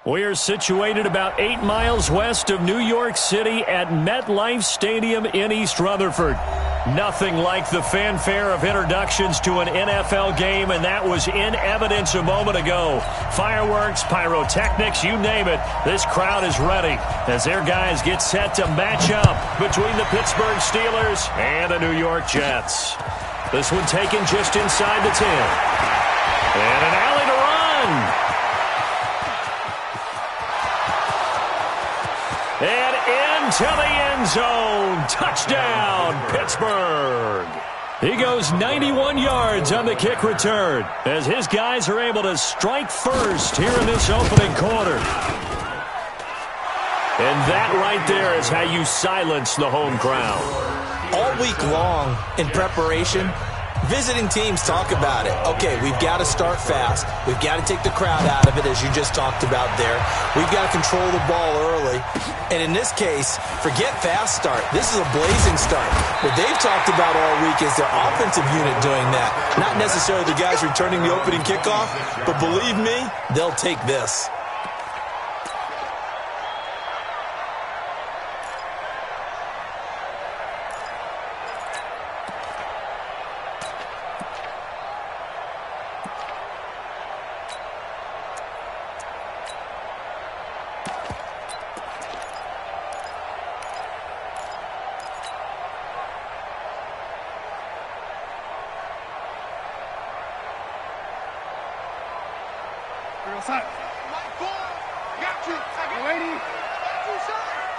We're situated about 8 miles west of New York City at MetLife Stadium in East Rutherford. Nothing like the fanfare of introductions to an NFL game, and that was in evidence a moment ago. Fireworks, pyrotechnics, you name it. This crowd is ready as their guys get set to match up between the Pittsburgh Steelers and the New York Jets. This one taken just inside the 10. And an alley to run. And into the end zone. Touchdown, Pittsburgh. He goes 91 yards on the kick return as his guys are able to strike first here in this opening quarter. And that right there is how you silence the home crowd. All week long in preparation, visiting teams talk about it. Okay, we've got to start fast. We've got to take the crowd out of it, as you just talked about there. We've got to control the ball early. And in this case, forget fast start. This is a blazing start. What they've talked about all week is their offensive unit doing that. Not necessarily the guys returning the opening kickoff, but believe me, they'll take this.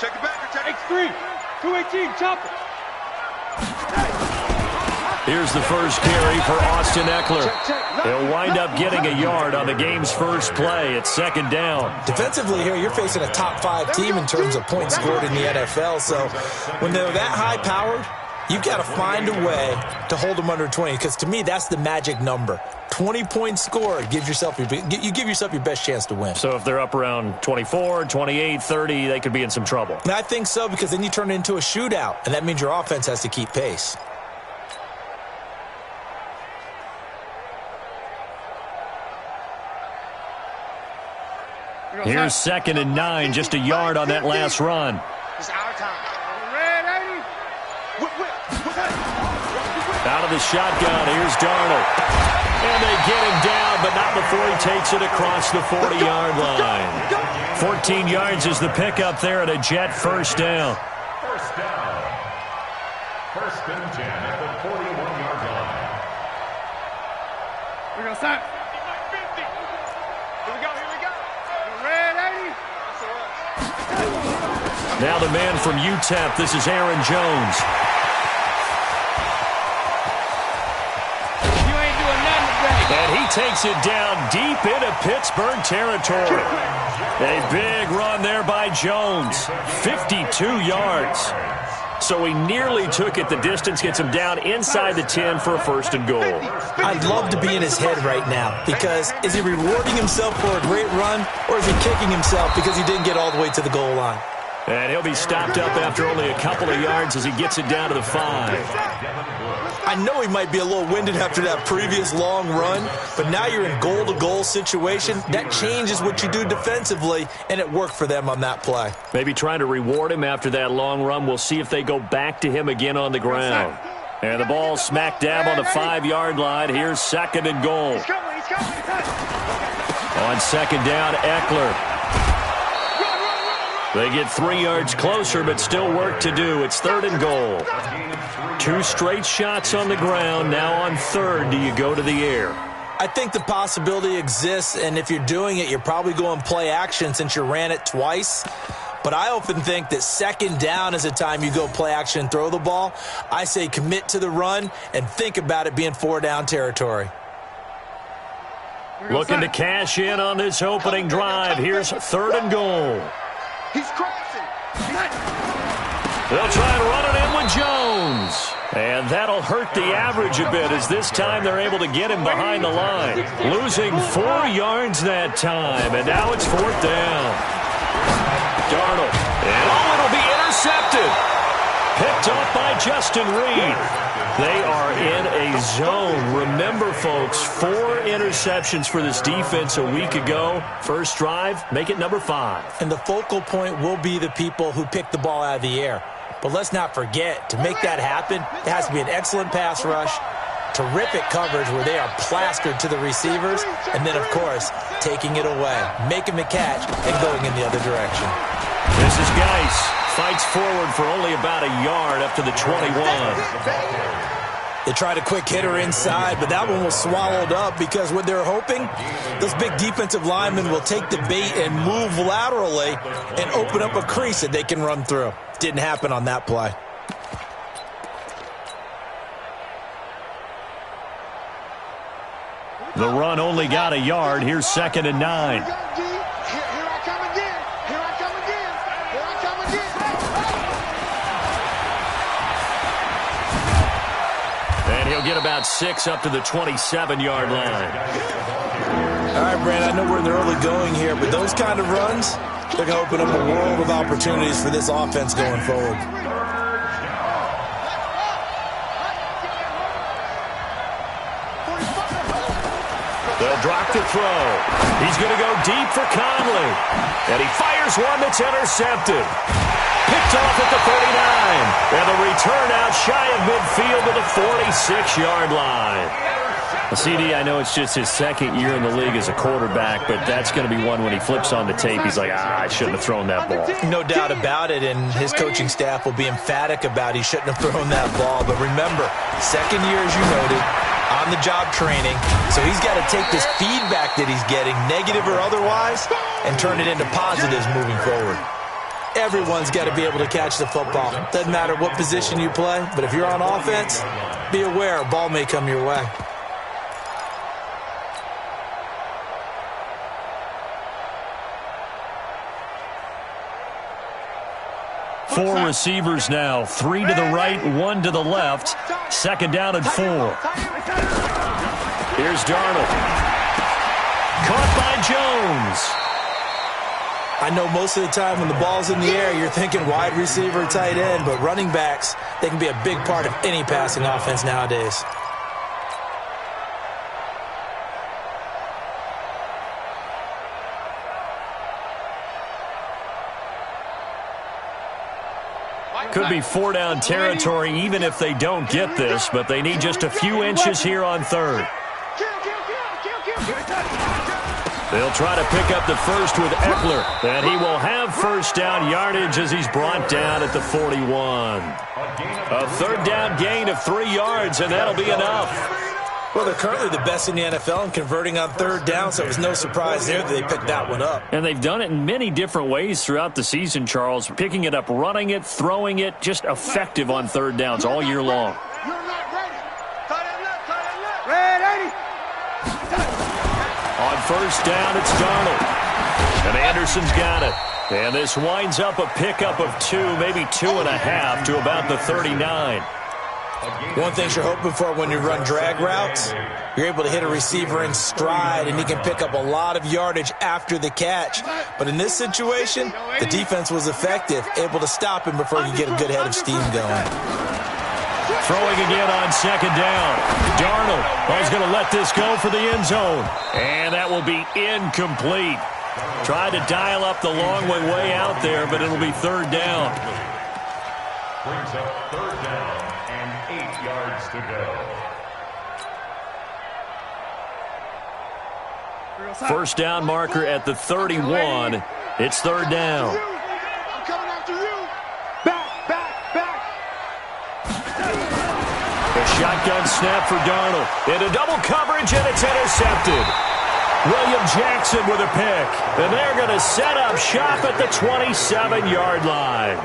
Check it back. X3, 218, chopper. Here's the first carry for Austin Eckler. He'll wind up getting a yard on the game's first play. It's second down. Defensively here, you're facing a top 5 team in terms of points scored in the NFL. So when they're that high-powered, you've got to find a way to hold them under 20, because to me, that's the magic number. 20 points scored, you give yourself your best chance to win. So if they're up around 24, 28, 30, they could be in some trouble. And I think so, because then you turn it into a shootout, and that means your offense has to keep pace. Here's 2nd and 9, just a yard on that last run. It's our time. Out of the shotgun, here's Darnold. And they get him down, but not before he takes it across the 40-yard line. 14 yards is the pickup there at a Jet first down. First down. 1st and 10 at the 41-yard line. We're going to start. Here we go. Red 80. Now the man from UTEP, this is Aaron Jones. And he takes it down deep into Pittsburgh territory. A big run there by Jones. 52 yards. So he nearly took it the distance, gets him down inside the 10 for a 1st and goal. I'd love to be in his head right now, because is he rewarding himself for a great run, or is he kicking himself because he didn't get all the way to the goal line? And he'll be stopped up after only a couple of yards as he gets it down to the 5. I know he might be a little winded after that previous long run, but now you're in goal-to-goal situation. That changes what you do defensively, and it worked for them on that play. Maybe trying to reward him after that long run. We'll see if they go back to him again on the ground. And the ball smack dab on the 5-yard line. Here's 2nd and goal. On 2nd down, Eckler. They get 3 yards closer, but still work to do. It's 3rd and goal. 2 straight shots on the ground. Now on 3rd, do you go to the air? I think the possibility exists, and if you're doing it, you're probably going play action since you ran it twice. But I often think that 2nd down is a time you go play action and throw the ball. I say commit to the run and think about it being 4-down territory. Looking to cash in on this opening drive. Here's 3rd and goal. He's crossing. They'll try and run it in with Jones. And that'll hurt the average a bit, as this time they're able to get him behind the line. Losing 4 yards that time, and now it's 4th down. Darnold. And it'll be intercepted. Picked off by Justin Reed. They are in a zone. Remember, folks, 4 interceptions for this defense a week ago. First drive, make it number 5. And the focal point will be the people who pick the ball out of the air. But let's not forget, to make that happen, it has to be an excellent pass rush, terrific coverage where they are plastered to the receivers, and then, of course, taking it away, making the catch, and going in the other direction. This is Geis. Fights forward for only about a yard up to the 21. They tried a quick hitter inside, but that one was swallowed up because what they're hoping, those big defensive linemen will take the bait and move laterally and open up a crease that they can run through. Didn't happen on that play. The run only got a yard. Here's 2nd and 9. And he'll get about 6 up to the 27-yard line. All right, Brandon, I know we're in the early going here, but those kind of runs, they're going to open up a world of opportunities for this offense going forward. They'll drop to throw. He's going to go deep for Conley. And he fires one that's intercepted. Picked off at the 39. And the return out shy of midfield to the 46-yard line. CD, I know it's just his 2nd year in the league as a quarterback, but that's going to be one when he flips on the tape, he's like, I shouldn't have thrown that ball. No doubt about it, and his coaching staff will be emphatic about he shouldn't have thrown that ball. But remember, 2nd year, as you noted, on-the-job training, so he's got to take this feedback that he's getting, negative or otherwise, and turn it into positives moving forward. Everyone's got to be able to catch the football. Doesn't matter what position you play, but if you're on offense, be aware a ball may come your way. Four receivers now, 3 to the right, 1 to the left. 2nd down and 4. Here's Darnold. Caught by Jones. I know most of the time when the ball's in the air, you're thinking wide receiver, tight end, but running backs, they can be a big part of any passing offense nowadays. Could be 4-down territory even if they don't get this, but they need just a few inches here on 3rd. They'll try to pick up the first with Eckler, and he will have 1st down yardage as he's brought down at the 41. A 3rd down gain of 3 yards, and that'll be enough. Well, they're currently the best in the NFL in converting on 3rd down, so it was no surprise there that they picked that one up. And they've done it in many different ways throughout the season, Charles. Picking it up, running it, throwing it, just effective on 3rd downs all year long. You're not ready. Tight end left, tight end left. Red 80. On 1st down, it's Darnold. And Anderson's got it. And this winds up a pickup of 2, maybe 2.5 to about the 39. One thing you're hoping for when you run drag routes, you're able to hit a receiver in stride, and he can pick up a lot of yardage after the catch. But in this situation, the defense was effective, able to stop him before you get a good head of steam going. Throwing again on 2nd down. Darnold is going to let this go for the end zone. And that will be incomplete. Tried to dial up the long way out there, but it'll be 3rd down. Brings up 3rd down and 8 yards to go. 1st down marker at the 31. It's 3rd down. I'm coming after you. Back. A shotgun snap for Darnold. Into double coverage, and it's intercepted. William Jackson with a pick. And they're going to set up shop at the 27-yard line.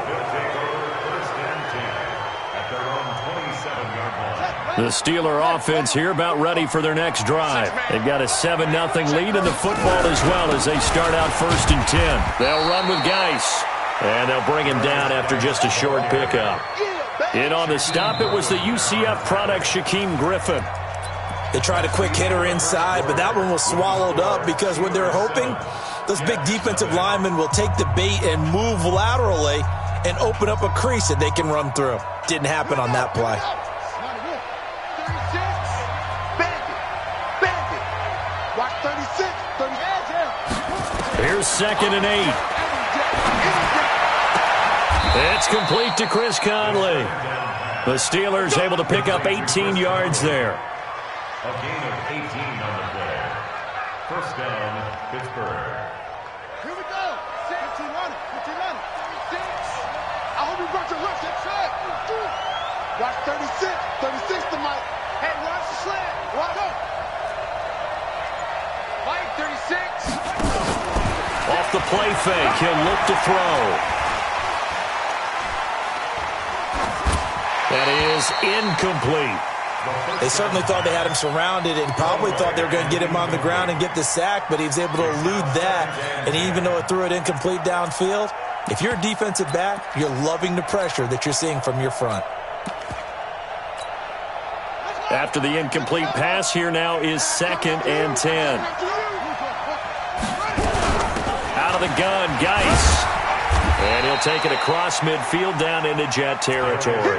The Steeler offense here about ready for their next drive. They've got a 7-0 lead in the football as well as they start out 1st and 10. They'll run with Geis, and they'll bring him down after just a short pickup. In on the stop, it was the UCF product, Shaquem Griffin. They tried a quick hitter inside, but that one was swallowed up because what they're hoping, those big defensive linemen will take the bait and move laterally and open up a crease that they can run through. Didn't happen on that play. Watch 36. 36. Here's 2nd and 8. It's complete to Chris Conley. The Steelers able to pick up 18 yards there. A gain of 18 on the play. First down, Pittsburgh. Here we go. 15 on it. 15 on it. 36. I hope you brought your left. That's right. Watch 36. 36 to Mike. Hey, watch the slant. Watch go. Mike, 36. Off the play fake, he'll look to throw. That is incomplete. They certainly thought they had him surrounded and probably thought they were going to get him on the ground and get the sack, but he was able to elude that, and even though it threw it incomplete downfield, if you're a defensive back, you're loving the pressure that you're seeing from your front. After the incomplete pass, here now is 2nd and 10. Out of the gun, Geis. And he'll take it across midfield down into Jet territory.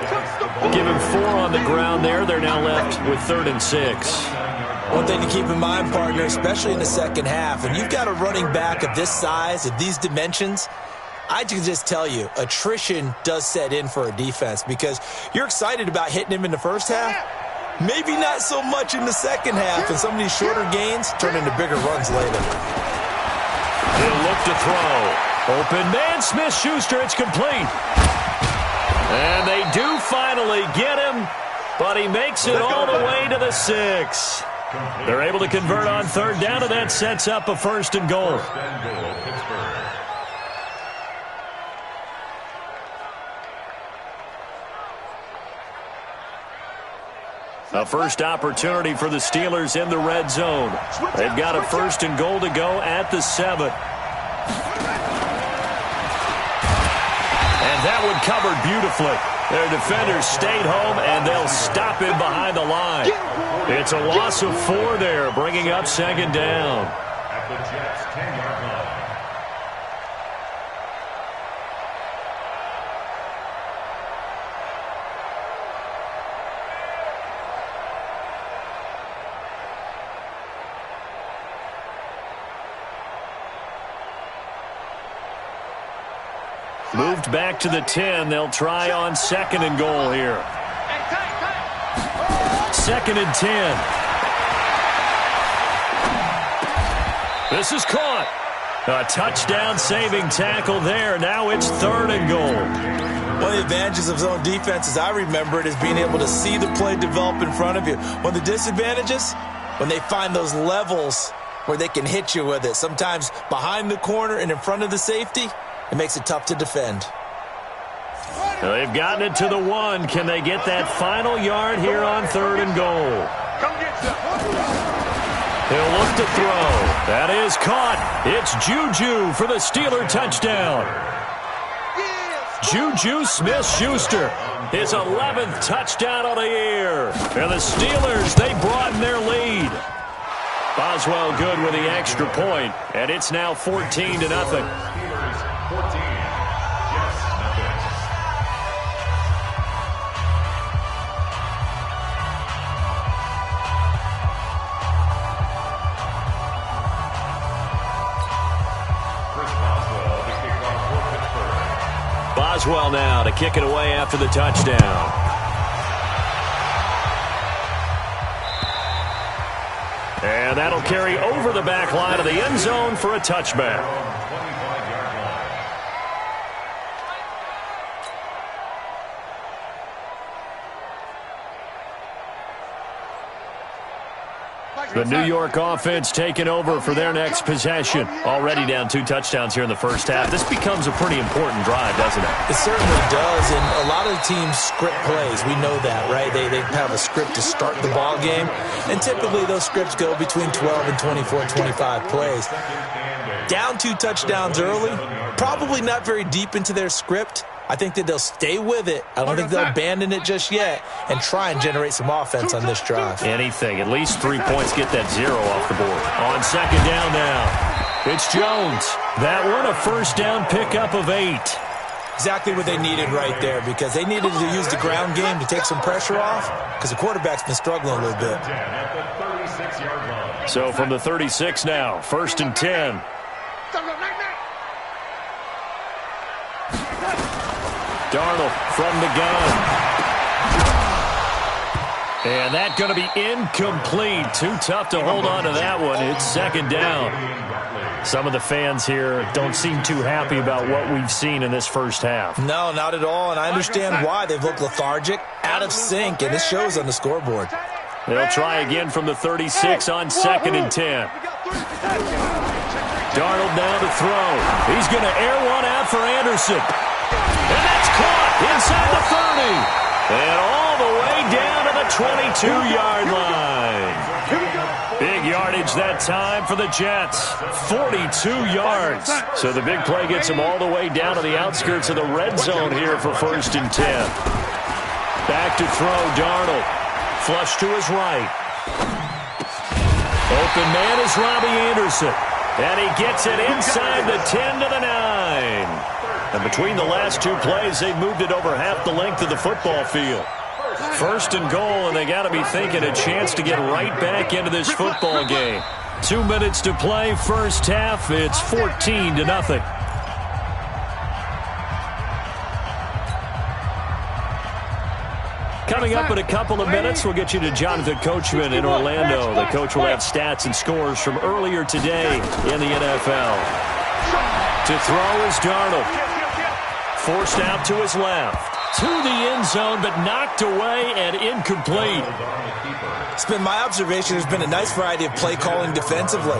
Give him 4 on the ground there. They're now left with 3rd and 6. One thing to keep in mind, partner, especially in the second half, when you've got a running back of this size, of these dimensions, I can just tell you, attrition does set in for a defense because you're excited about hitting him in the first half. Maybe not so much in the second half, and some of these shorter gains turn into bigger runs later. He'll look to throw. Open man, Smith-Schuster, it's complete. And they do finally get him, but he makes it all the way to the 6. They're able to convert on 3rd down, and that sets up a 1st and goal. First and goal, Pittsburgh. A first opportunity for the Steelers in the red zone. They've got a 1st and goal to go at the 7. And that one covered beautifully. Their defenders stayed home, and they'll stop him behind the line. It's a loss of 4 there, bringing up 2nd down. At the Jets' 10-yard line. Moved back to the 10. They'll try on 2nd and goal here. 2nd and 10. This is caught. A touchdown-saving tackle there. Now it's 3rd and goal. One of the advantages of zone defense, as I remember it, is being able to see the play develop in front of you. One of the disadvantages, when they find those levels where they can hit you with it, sometimes behind the corner and in front of the safety, it makes it tough to defend. They've gotten it to the 1. Can they get that final yard here on 3rd and goal? He'll look to throw. That is caught. It's Juju for the Steeler touchdown. Juju Smith-Schuster, his 11th touchdown of the year. And the Steelers, they broaden their lead. Boswell good with the extra point, and it's now 14-0. Steelers 14. Yes, nothing. Chris Boswell, the kickoff for Pittsburgh. Boswell now to kick it away after the touchdown. And that'll carry over the back line of the end zone for a touchback. 25-yard line. The New York offense taking over for their next possession. Already down 2 touchdowns here in the first half. This becomes a pretty important drive, doesn't it? It certainly does, and a lot of the teams script plays. We know that, right? They have a script to start the ball game, and typically those scripts go between 12 and 24, 25 plays. Down 2 touchdowns early, probably not very deep into their script. I think that they'll stay with it. I don't think they'll abandon it just yet and try and generate some offense on this drive. Anything. At least 3 points. Get that 0 off the board. On 2nd down now. It's Jones. That one a first down pickup of 8. Exactly what they needed right there, because they needed to use the ground game to take some pressure off, because the quarterback's been struggling a little bit. So from the 36 now, 1st and 10. Darnold from the gun. And that's going to be incomplete. Too tough to hold on to that one. It's 2nd down. Some of the fans here don't seem too happy about what we've seen in this first half. No, not at all, and I understand why. They've looked lethargic, out of sync, and it shows on the scoreboard. They'll try again from the 36 on 2nd and 10. Darnold now to throw. He's going to air one out for Anderson. And that's caught inside the 30. And all the way down to the 22-yard line. Big yardage that time for the Jets. 42 yards. So the big play gets them all the way down to the outskirts of the red zone here for 1st and 10. Back to throw, Darnold. Flush to his right. Open man is Robbie Anderson. And he gets it inside the 10 to the 9. And between the last two plays, they've moved it over half the length of the football field. 1st and goal, and they got to be thinking a chance to get right back into this football game. 2 minutes to play, first half. It's 14-0. Coming up in a couple of minutes, we'll get you to Jonathan Coachman in Orlando. The coach will have stats and scores from earlier today in the NFL. To throw is Darnold. Forced out to his left. To the end zone, but knocked away and incomplete. It's been my observation there's been a nice variety of play calling defensively.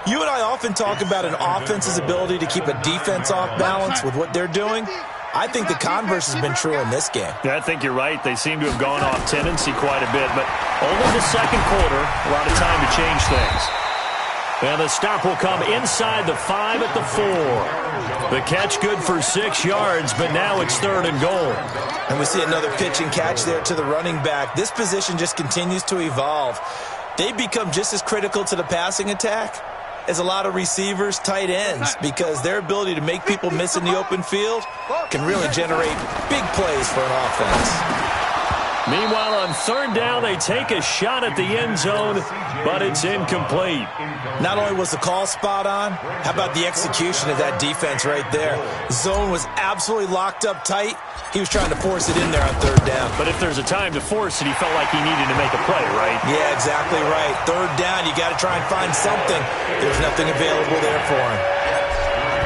You and I often talk about an offense's ability to keep a defense off balance with what they're doing. I think the converse has been true in this game. Yeah, I think you're right. They seem to have gone off tendency quite a bit, but only the 2nd quarter, a lot of time to change things. And the stop will come inside the 5 at the 4. The catch good for 6 yards, but now it's 3rd and goal. And we see another pitch and catch there to the running back. This position just continues to evolve. They become just as critical to the passing attack as a lot of receivers, tight ends, because their ability to make people miss in the open field can really generate big plays for an offense. Meanwhile, on 3rd down, they take a shot at the end zone, but it's incomplete. Not only was the call spot on, how about the execution of that defense right there? Zone was absolutely locked up tight. He was trying to force it in there on 3rd down. But if there's a time to force it, he felt like he needed to make a play, right? Yeah, exactly right. 3rd down, you got to try and find something. There's nothing available there for him.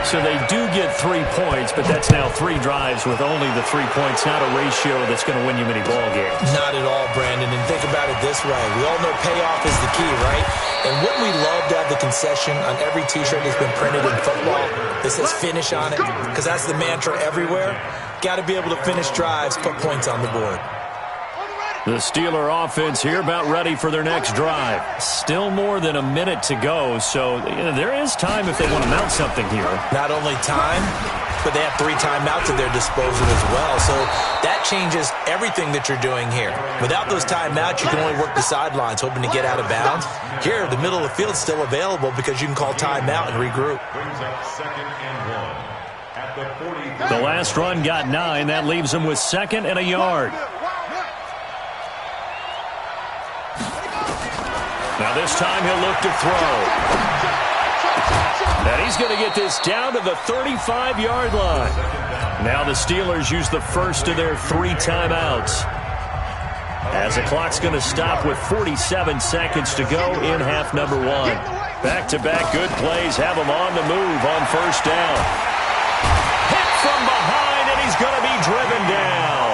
So they do get 3 points, but that's now 3 drives with only the 3 points, not a ratio that's going to win you many ball games. Not at all, Brandon. And think about it this way. We all know payoff is the key, right? And wouldn't we love to have the concession on every T-shirt that's been printed in football that says finish on it? Because that's the mantra everywhere. Got to be able to finish drives, put points on the board. The Steeler offense here about ready for their next drive. Still more than a minute to go, so there is time if they want to mount something here. Not only time, but they have 3 timeouts at their disposal as well. So that changes everything that you're doing here. Without those timeouts, you can only work the sidelines, hoping to get out of bounds. Here, the middle of the field is still available because you can call timeout and regroup. The last run got 9. That leaves them with 2nd and a yard. Now this time he'll look to throw. And he's going to get this down to the 35-yard line. Now the Steelers use the first of their 3 timeouts, as the clock's going to stop with 47 seconds to go in half number 1. Back-to-back good plays have him on the move on 1st down. Hit from behind, and he's going to be driven down.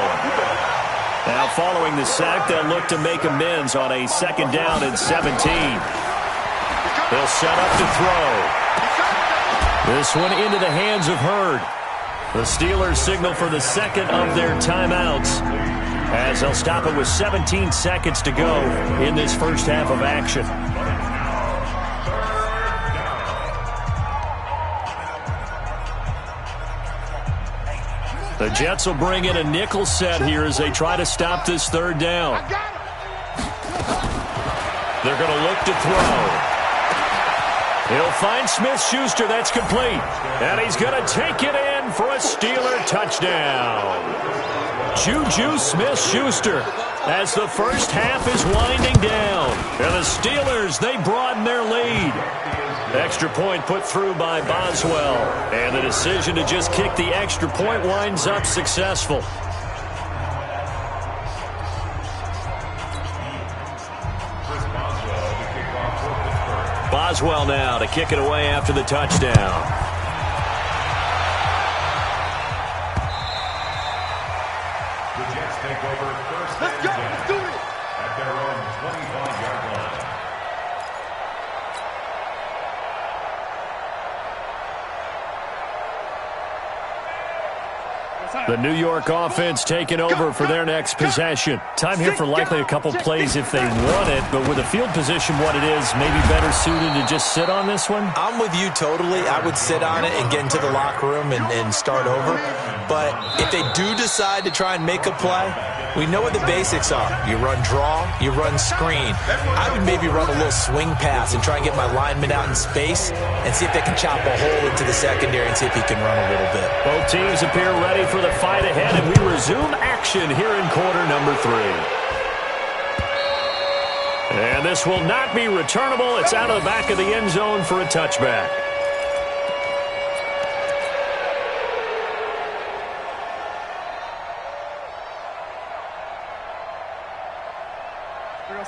Now following the sack, they'll look to make amends on a 2nd down and 17. They'll set up to throw. This one into the hands of Hurd. The Steelers signal for the 2nd of their timeouts, as they'll stop it with 17 seconds to go in this first half of action. The Jets will bring in a nickel set here as they try to stop this 3rd down. They're going to look to throw. He'll find Smith-Schuster. That's complete. And he's going to take it in in for a Steeler touchdown. Juju Smith-Schuster as the first half is winding down. And the Steelers, they broaden their lead. Extra point put through by Boswell. And the decision to just kick the extra point winds up successful. Boswell now to kick it away after the touchdown. Let's go. Let's do it. At their own 25-yard line. The New York offense taking over for their next possession. Time here for likely a couple plays if they want it, but with the field position what it is, maybe better suited to just sit on this one? I'm with you totally. I would sit on it and get into the locker room and start over. But if they do decide to try and make a play, we know what the basics are. You run draw, you run screen. I would maybe run a little swing pass and try and get my lineman out in space and see if they can chop a hole into the secondary and see if he can run a little bit. Both teams appear ready for the fight ahead, and we resume action here in quarter number 3. And this will not be returnable. It's out of the back of the end zone for a touchback.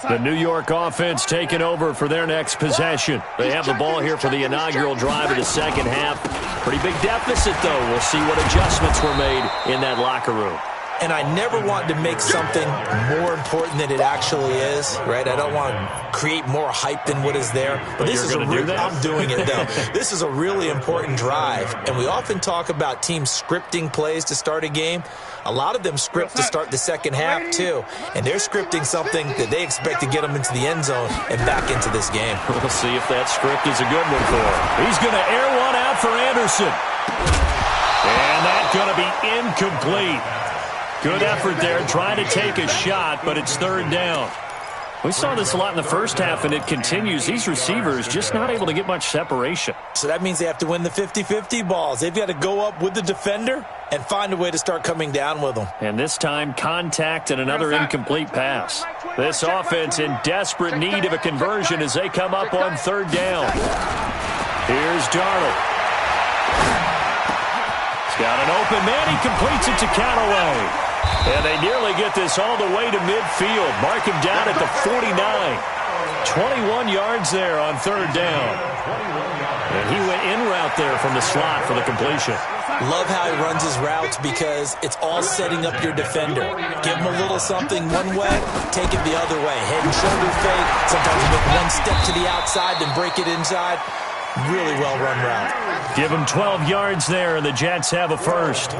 The New York offense taking over for their next possession. They have the ball here for the inaugural drive of the second half. Pretty big deficit, though. We'll see what adjustments were made in that locker room. And I never want to make something more important than it actually is, right? I don't want to create more hype than what is there. But this is I'm doing it, though. This is a really important drive. And we often talk about teams scripting plays to start a game. A lot of them script to start the second half, too. And they're scripting something that they expect to get them into the end zone and back into this game. We'll see if that script is a good one for him. He's going to air one out for Anderson. And that's going to be incomplete. Good effort there, trying to take a shot, but it's third down. We saw this a lot in the first half, and it continues. These receivers just not able to get much separation. So that means they have to win the 50-50 balls. They've got to go up with the defender and find a way to start coming down with them. And this time, contact and another incomplete pass. This offense in desperate need of a conversion as they come up on third down. Here's Darnold. He's got an open man. He completes it to Callaway. And they nearly get this all the way to midfield. Mark him down at the 49. 21 yards there on third down. And he went in route there from the slot for the completion. Love how he runs his routes because it's all setting up your defender. Give him a little something one way, take it the other way. Head and shoulder fake. Sometimes you make one step to the outside, then break it inside. Really well-run route. Give him 12 yards there, and the Jets have a first.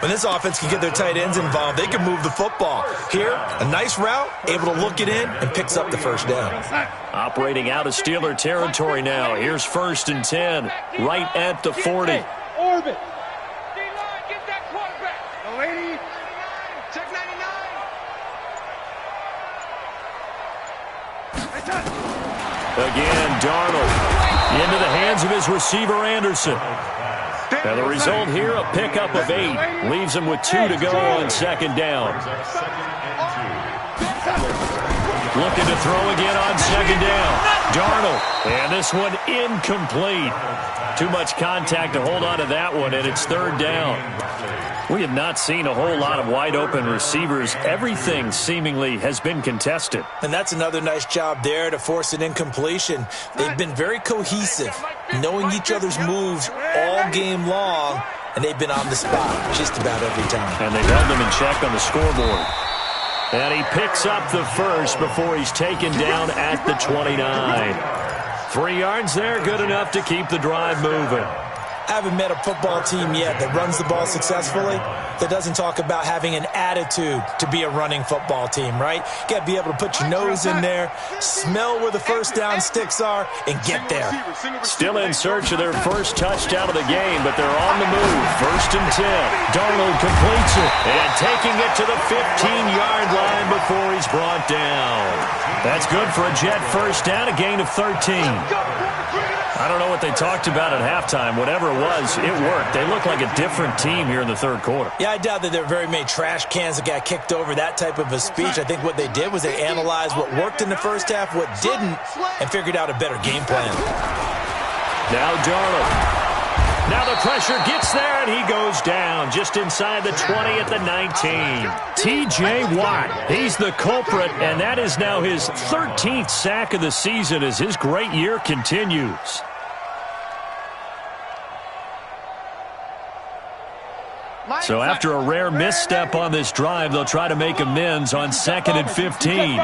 When this offense can get their tight ends involved, they can move the football. Here, a nice route, able to look it in, and picks up the first down. Operating out of Steeler territory now. Here's 1st and 10, right at the 40. Orbit. D-line, get that quarterback. No 80. Check 99. Again, Darnold into the hands of his receiver, Anderson. And the result here, a pickup of 8. Leaves him with 2 to go on second down. Looking to throw again on second down. Darnold. And this one incomplete. Too much contact to hold on to that one, and it's third down. We have not seen a whole lot of wide-open receivers. Everything seemingly has been contested. And that's another nice job there to force an incompletion. They've been very cohesive, knowing each other's moves all game long, and they've been on the spot just about every time. And they held them in check on the scoreboard. And he picks up the first before he's taken down at the 29. 3 yards there, good enough to keep the drive moving. I haven't met a football team yet that runs the ball successfully that doesn't talk about having an attitude to be a running football team, right? You got to be able to put your nose in there, smell where the first down sticks are, and get there. Still in search of their first touchdown of the game, but they're on the move. 1st and 10. Darnold completes it, and taking it to the 15-yard line before he's brought down. That's good for a Jet first down, a gain of 13. I I don't know what they talked about at halftime. Whatever it was, it worked. They look like a different team here in the third quarter. Yeah, I doubt that there were very many trash cans that got kicked over, that type of a speech. I think what they did was they analyzed what worked in the first half, what didn't, and figured out a better game plan. Now Darnold. Now the pressure gets there, and he goes down just inside the 20 at the 19. T.J. Watt, he's the culprit, and that is now his 13th sack of the season as his great year continues. So after a rare misstep on this drive, they'll try to make amends on 2nd and 15. Check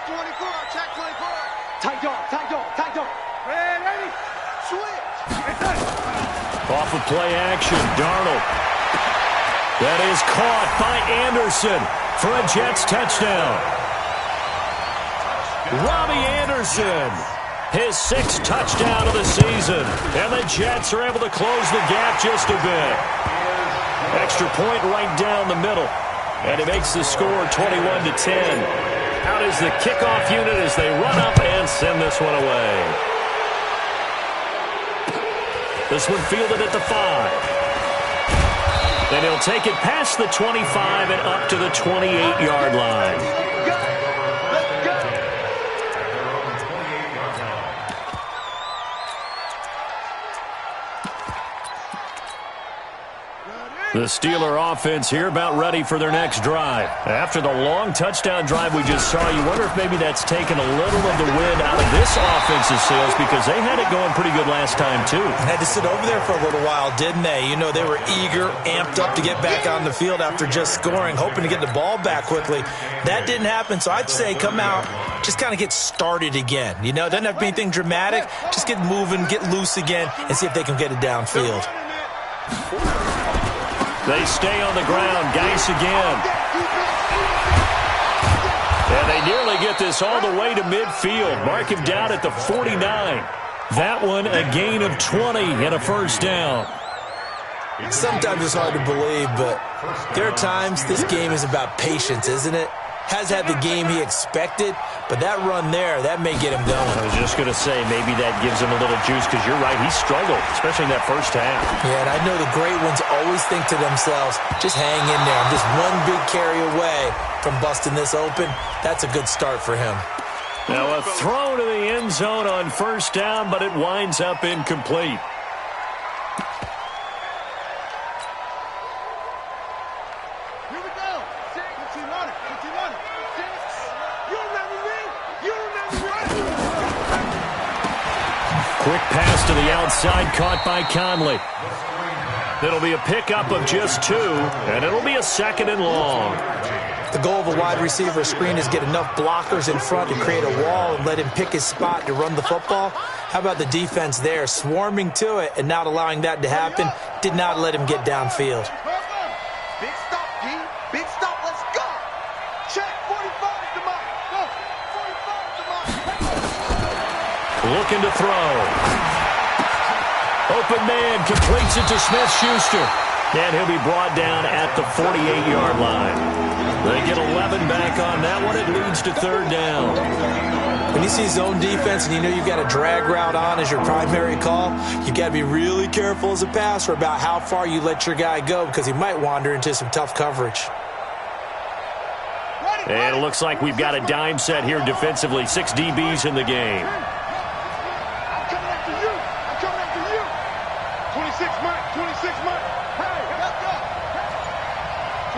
24, check 24. Tight dog. Ready? Switch. Off of play action, Darnold. That is caught by Anderson for a Jets touchdown. Robbie Anderson, his 6th touchdown of the season. And the Jets are able to close the gap just a bit. Extra point right down the middle. And it makes the score 21-10. Out is the kickoff unit as they run up and send this one away. This one fielded at the 5. Then he'll take it past the 25 and up to the 28-yard line. The Steeler offense here about ready for their next drive. After the long touchdown drive we just saw, you wonder if maybe that's taken a little of the wind out of this offense's sails because they had it going pretty good last time, too. Had to sit over there for a little while, didn't they? You know, they were eager, amped up to get back on the field after just scoring, hoping to get the ball back quickly. That didn't happen, so I'd say come out, just kind of get started again. You know, it doesn't have to be anything dramatic. Just get moving, get loose again, and see if they can get it downfield. They stay on the ground. Geis again. And they nearly get this all the way to midfield. Mark him down at the 49. That one a gain of 20 and a first down. Sometimes it's hard to believe, but there are times this game is about patience, isn't it? Has had the game he expected, but that run there, that may get him going. I was just going to say, maybe that gives him a little juice, because you're right, he struggled, especially in that first half. Yeah, and I know the great ones always think to themselves, just hang in there. I'm just one big carry away from busting this open. That's a good start for him. Now a throw to the end zone on first down, but it winds up incomplete. Quick pass to the outside, caught by Conley. It'll be a pickup of just 2, and it'll be a 2nd and long. The goal of a wide receiver screen is get enough blockers in front to create a wall and let him pick his spot to run the football. How about the defense there, swarming to it and not allowing that to happen? Did not let him get downfield. Big stop, D. Big stop. Let's go. Check 45 to Mike. Go. 45 to Mike. Looking to throw. Open man completes it to Smith-Schuster. And he'll be brought down at the 48-yard line. They get 11 back on that one. It leads to 3rd down. When you see zone defense and you know you've got a drag route on as your primary call, you've got to be really careful as a passer about how far you let your guy go because he might wander into some tough coverage. And it looks like we've got a dime set here defensively. 6 DBs in the game. I'm coming after you. I'm coming after you. 26 Mike. 26 Mike. Hey, let's go.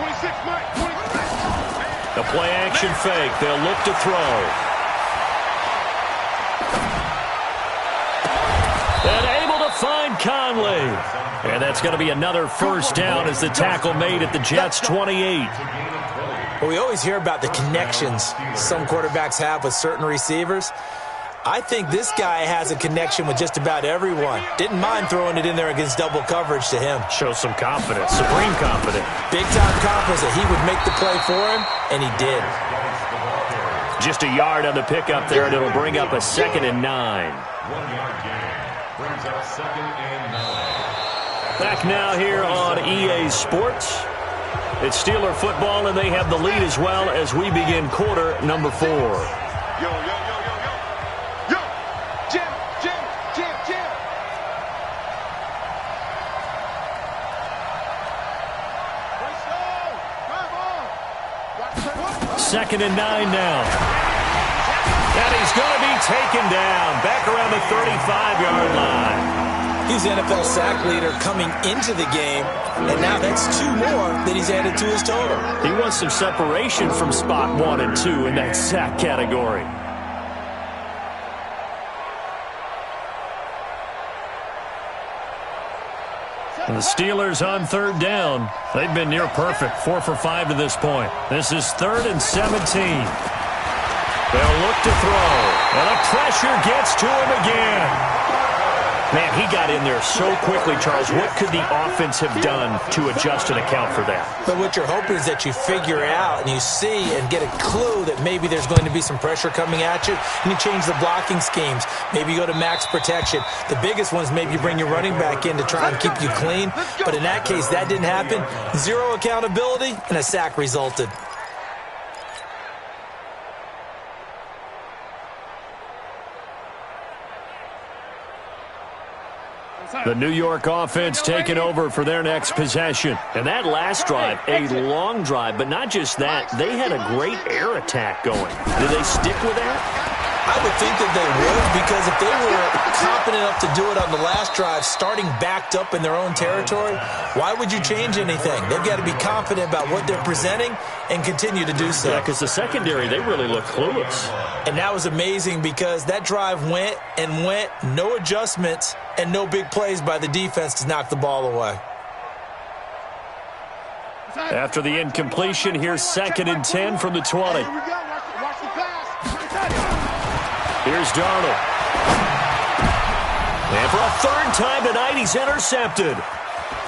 26 Mike. 26. The play action fake. They'll look to throw. And able to find Conley. And that's going to be another first down as the tackle made at the Jets' 28. Well, we always hear about the connections some quarterbacks have with certain receivers. I think this guy has a connection with just about everyone. Didn't mind throwing it in there against double coverage to him. Shows some confidence, supreme confidence. Big-time confidence that he would make the play for him, and he did. Just a yard on the pickup there, and it'll bring up a 2nd and 9. 1-yard gain. Brings up 2nd and 9. Back now here on EA Sports. It's Steeler football, and they have the lead as well as we begin quarter number 4. Yo, yo, yo, yo, yo. Yo, Jim, 2nd and 9 now. And he's going to be taken down back around the 35-yard line. He's the NFL sack leader coming into the game, and now that's 2 more that he's added to his total. He wants some separation from spot 1 and 2 in that sack category. And the Steelers on 3rd down. They've been near perfect, 4 for 5 to this point. This is 3rd and 17. They'll look to throw, and the pressure gets to him again. Man, he got in there so quickly, Charles. What could the offense have done to adjust and account for that? But what you're hoping is that you figure out and you see and get a clue that maybe there's going to be some pressure coming at you, and you change the blocking schemes. Maybe you go to max protection. The biggest one is maybe you bring your running back in to try and keep you clean. But in that case, that didn't happen. 0 accountability, and a sack resulted. The New York offense taking over for their next possession. And that last drive, a long drive, but not just that. They had a great air attack going. Do they stick with that? I would think that they would, because if they were confident enough to do it on the last drive, starting backed up in their own territory, why would you change anything? They've got to be confident about what they're presenting and continue to do so. Yeah, because the secondary, they really look clueless. And that was amazing because that drive went and went, no adjustments, and no big plays by the defense to knock the ball away. After the incompletion, here's 2nd and 10 from the 20. Here we go. Watch the pass. Here's Darnold. And for a 3rd time tonight, he's intercepted.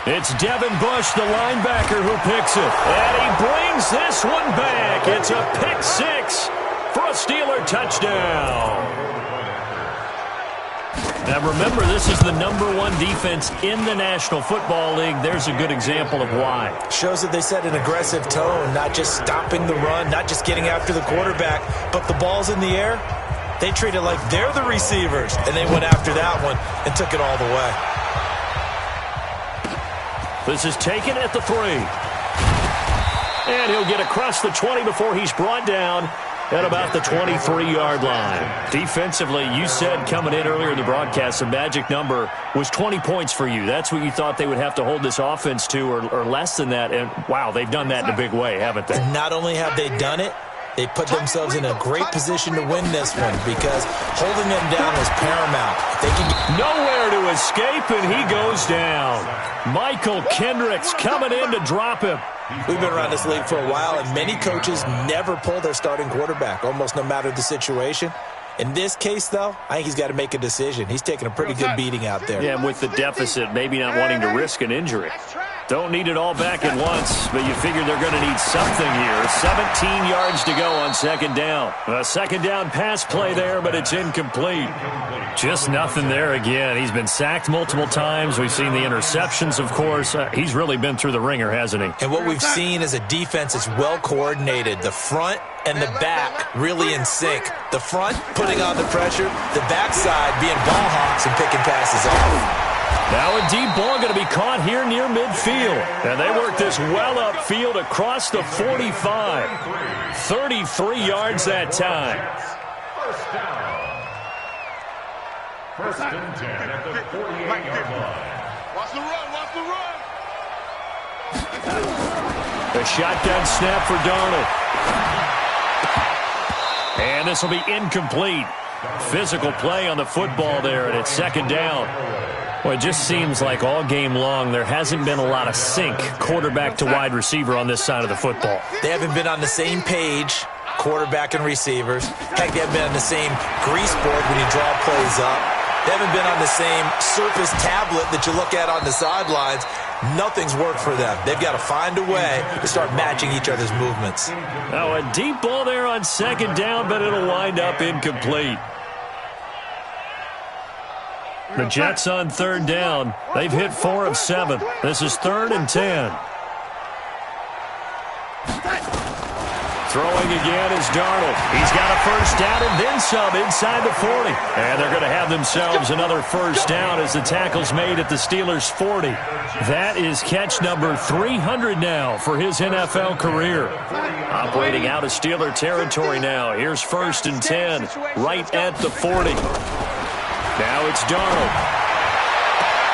It's Devin Bush, the linebacker, who picks it. And he brings this one back. It's a pick 6 for a Steeler touchdown. Now remember, this is the #1 defense in the National Football League. There's a good example of why. Shows that they set an aggressive tone, not just stopping the run, not just getting after the quarterback, but the ball's in the air. They treat it like they're the receivers, and they went after that one and took it all the way. This is taken at the 3. And he'll get across the 20 before he's brought down at about the 23-yard line. Defensively, you said coming in earlier in the broadcast, the magic number was 20 points for you. That's what you thought they would have to hold this offense to, or less than that. And, wow, they've done that in a big way, haven't they? And not only have they done it, they put themselves in a great position to win this one because holding them down was paramount. They can nowhere to escape, and he goes down. Michael Kendricks coming in to drop him. We've been around this league for a while, and many coaches never pull their starting quarterback, almost no matter the situation. In this case, though, I think he's got to make a decision. He's taking a pretty good beating out there. Yeah, and with the deficit, maybe not wanting to risk an injury. Don't need it all back at once, but you figure they're going to need something here. 17 yards to go on 2nd down. A 2nd down pass play there, but it's incomplete. Just nothing there again. He's been sacked multiple times. We've seen the interceptions, of course. He's really been through the ringer, hasn't he? And what we've seen is a defense that's well coordinated. The front and the back really in sync. The front putting on the pressure, the backside being ball hawks and picking passes off. Now a deep ball going to be caught here near midfield. And they work this well upfield across the 45. 33 yards that time. 1st down. 1st and 10 at the 48-yard line. Watch the run. Watch the run. The shotgun snap for Darnold. And this will be incomplete. Physical play on the football there, and it's 2nd down. Well, it just seems like all game long there hasn't been a lot of sync quarterback to wide receiver on this side of the football. They haven't been on the same page, quarterback and receivers. Heck, they haven't been on the same grease board when you draw plays up. They haven't been on the same surface tablet that you look at on the sidelines. Nothing's worked for them. They've got to find a way to start matching each other's movements. Now a deep ball there on 2nd down, but it'll wind up incomplete. The Jets on 3rd down. They've hit 4 of 7. This is 3rd and 10. Throwing again is Darnold. He's got a first down and then some inside the 40. And they're going to have themselves another first down as the tackle's made at the Steelers' 40. That is catch number 300 now for his NFL career. Operating out of Steeler territory now. Here's 1st and 10, right at the 40. Now it's Darnold.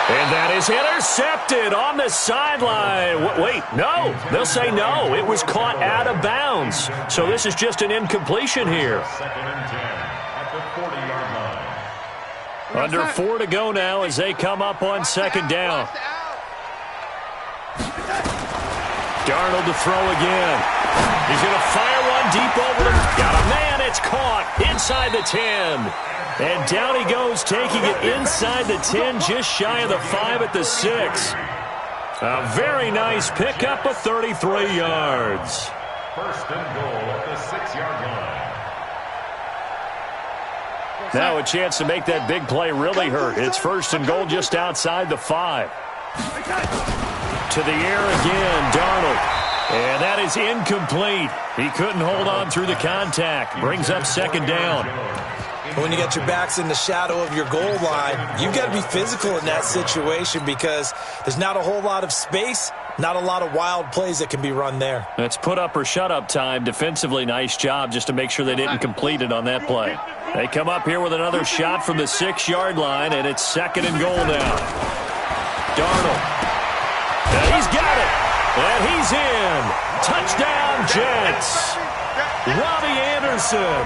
And that is intercepted on the sideline. Wait, no. They'll say no. It was caught out of bounds. So this is just an incompletion here. 2nd and 10 at the 40-yard line. Under 4 to go now as they come up on 2nd down. Darnold to throw again. He's going to fire one deep over them. Got a man. It's caught inside the 10. And down he goes, taking it inside the 10, just shy of the 5 at the 6. A very nice pickup of 33 yards. 1st and goal at the 6-yard line. Now a chance to make that big play really hurt. It's 1st and goal just outside the 5. To the air again, Darnold. And that is incomplete. He couldn't hold on through the contact. Brings up 2nd down. When you got your backs in the shadow of your goal line, you've got to be physical in that situation because there's not a whole lot of space, not a lot of wild plays that can be run there. That's put up or shut up time. Defensively, nice job just to make sure they didn't complete it on that play. They come up here with another shot from the 6-yard line, and it's 2nd and goal now. Darnold. And he's got it. And he's in. Touchdown, Jets. Robbie Anderson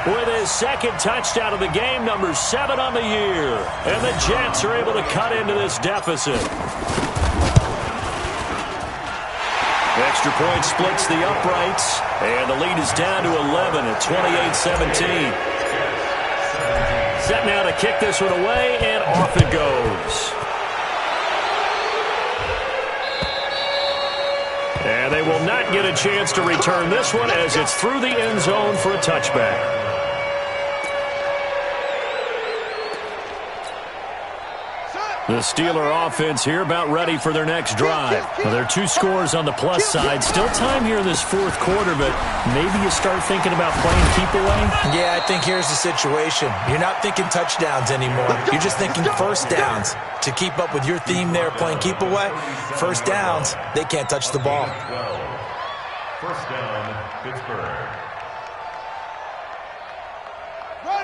with his 2nd touchdown of the game, number 7 on the year. And the Jets are able to cut into this deficit. Extra point splits the uprights, and the lead is down to 11 at 28-17. Set now to kick this one away, and off it goes. And they will not get a chance to return this one as it's through the end zone for a touchback. The Steeler offense here about ready for their next drive. Well, there are 2 scores on the plus side. Still time here in this 4th quarter, but maybe you start thinking about playing keep away? Yeah, I think here's the situation. You're not thinking touchdowns anymore. You're just thinking first downs. To keep up with your theme there, playing keep away, first downs, they can't touch the ball. 1st down, Pittsburgh.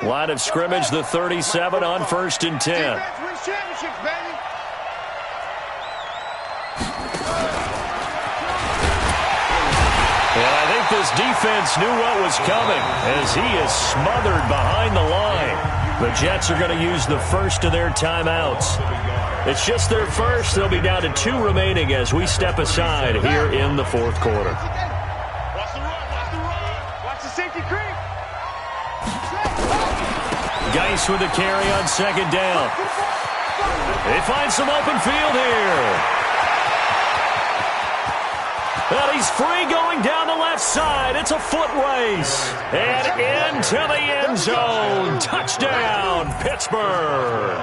Line of scrimmage, the 37 on 1st and 10. And I think this defense knew what was coming as he is smothered behind the line. The Jets are going to use the first of their timeouts. It's just their first. They'll be down to 2 remaining as we step aside here in the 4th quarter. Watch the run. Watch the safety creep. Geis with the carry on 2nd down. They find some open field here. Well, he's free going down the left side. It's a foot race. And into the end zone. Touchdown, Pittsburgh.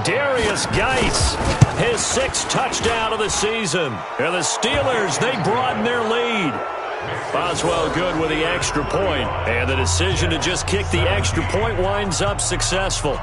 Darius Geis, his 6th touchdown of the season. And the Steelers, they broaden their lead. Boswell good with the extra point. And the decision to just kick the extra point winds up successful.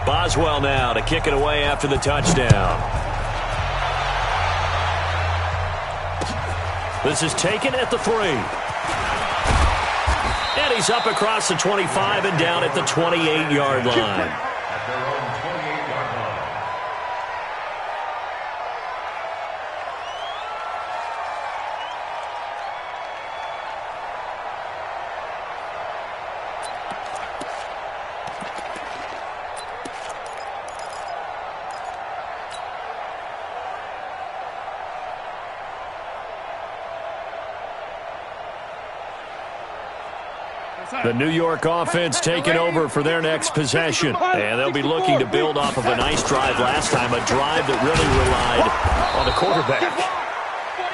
Boswell now to kick it away after the touchdown. This is taken at the 3. And he's up across the 25 and down at the 28-yard line. At their own 28-yard line. The New York offense taking over for their next possession. And they'll be looking to build off of a nice drive last time, a drive that really relied on the quarterback.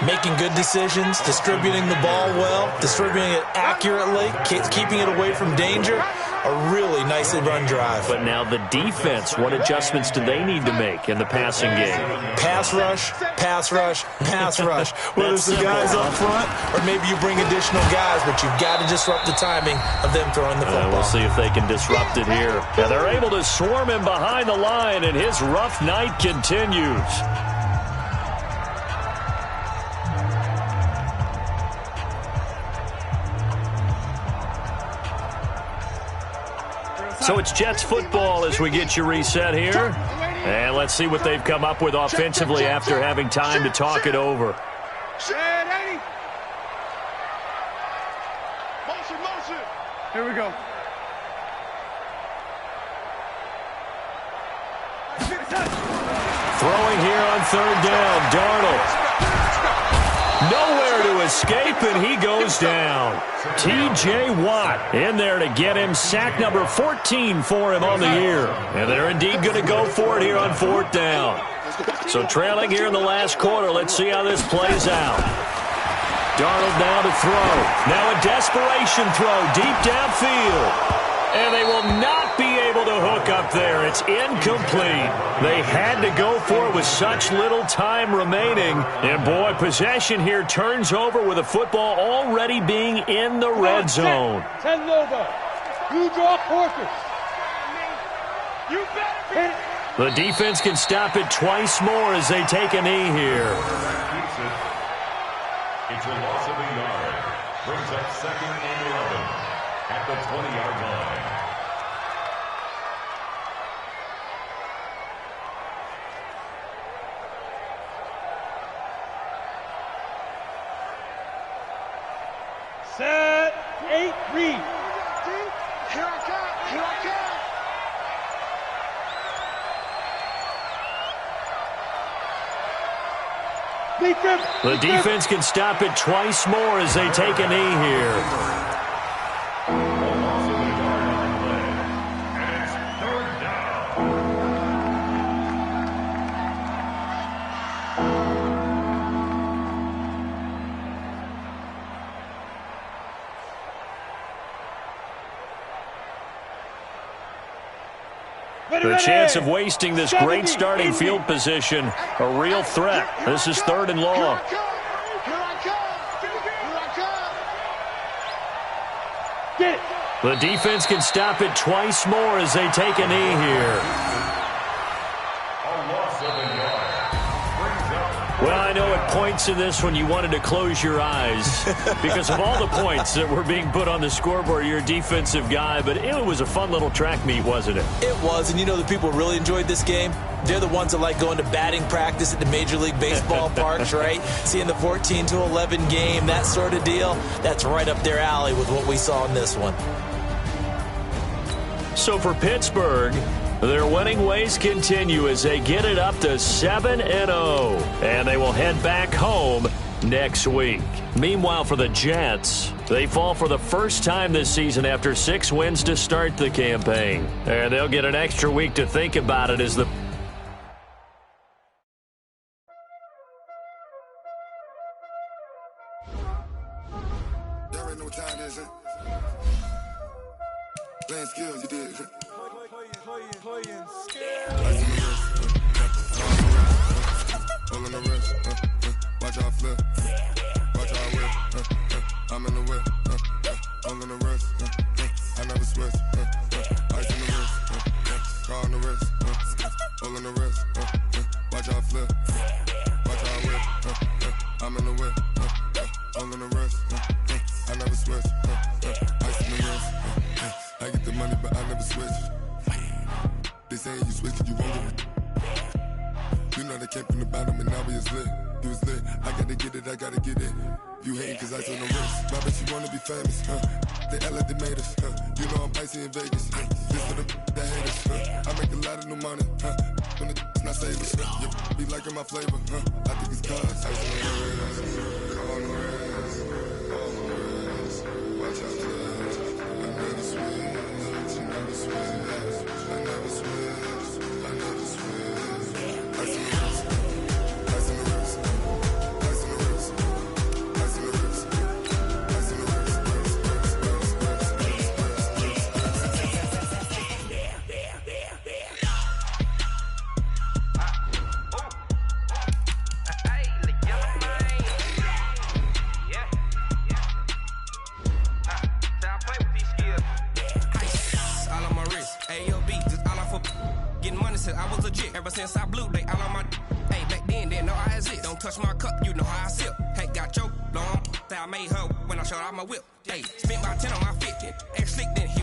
Making good decisions, distributing the ball well, distributing it accurately, keeping it away from danger. A really nicely run drive. But now the defense, what adjustments do they need to make in the passing game? Pass rush, pass rush, pass rush. Whether it's the guys up front or maybe you bring additional guys, but you've got to disrupt the timing of them throwing the football. We'll see if they can disrupt it here. And they're able to swarm him behind the line, and his rough night continues. So it's Jets football as we get you reset here. And let's see what they've come up with offensively after having time to talk it over. Motion. Here we go. Throwing here on third down, Darnold. Nowhere to escape, and he goes down. T.J. Watt in there to get him sack number 14 for him on the year. And they're indeed going to go for it here on fourth down. So trailing here in the last quarter, let's see how this plays out. Darnold now to throw. Now a desperation throw deep downfield. And they will not be able to hook up there. It's incomplete. They had to go for it with such little time remaining. And, boy, possession here turns over with the football already being in the red zone. 10 over. You draw quarters. You better be. The defense can stop it twice more as they take a knee here. It's a loss of a yard. Brings up 2nd and 11 at the 20-yard line. Set, 8, read. Here I come. The defense can stop it twice more as they take a knee here. The chance of wasting this great starting field position, a real threat. This is 3rd and long. Here I come. Get it. The defense can stop it twice more as they take a knee here. Well, I know at points in this when you wanted to close your eyes because of all the points that were being put on the scoreboard. You're a defensive guy, but it was a fun little track meet, wasn't it? It was, and you know the people who really enjoyed this game? They're the ones that like going to batting practice at the Major League Baseball parks, right? Seeing the 14-11 game, that sort of deal. That's right up their alley with what we saw in this one. So for Pittsburgh, their winning ways continue as they get it up to 7-0. And they will head back home next week. Meanwhile, for the Jets, they fall for the first time this season after 6 wins to start the campaign. And they'll get an extra week to think about it as the... There ain't no time, is it? Playing skills, you did. Playing skills. All on the wrist. Watch how I flip. Watch how I whip. I'm in the whip. All on the wrist. I never switch. Ice in the wrist. Car on the wrist. All on the wrist. Watch how I flip. Watch how I whip. I'm in the whip. All on the wrist. I never switch. Ice in the wrist. I get the money, but I never switch. They saying you switch it, you won't get it. You know they came from the bottom and now we is lit. You was lit, I gotta get it, I gotta get it. You hating cause ice on the wrist. My bitch, you wanna be famous, They act like they made us, You know I'm icy in Vegas, This for the that hate us, I make a lot of new money, When it's not savers, You be liking my flavor, I think it's cause ice on the wrist, on the wrist, on the wrist. Watch out, I never switch, you never switch. I never switch, I never switch. Ice in the wrist, ice in the wrist, ice in the wrist. Ever since I blew, they all on my. Hey, back then, didn't know I exist. Don't touch my cup, you know how I sip. Hey, got your long. Say I made her when I showed out my whip. Hey, spent my 10 on my 50. Ex-slick, then he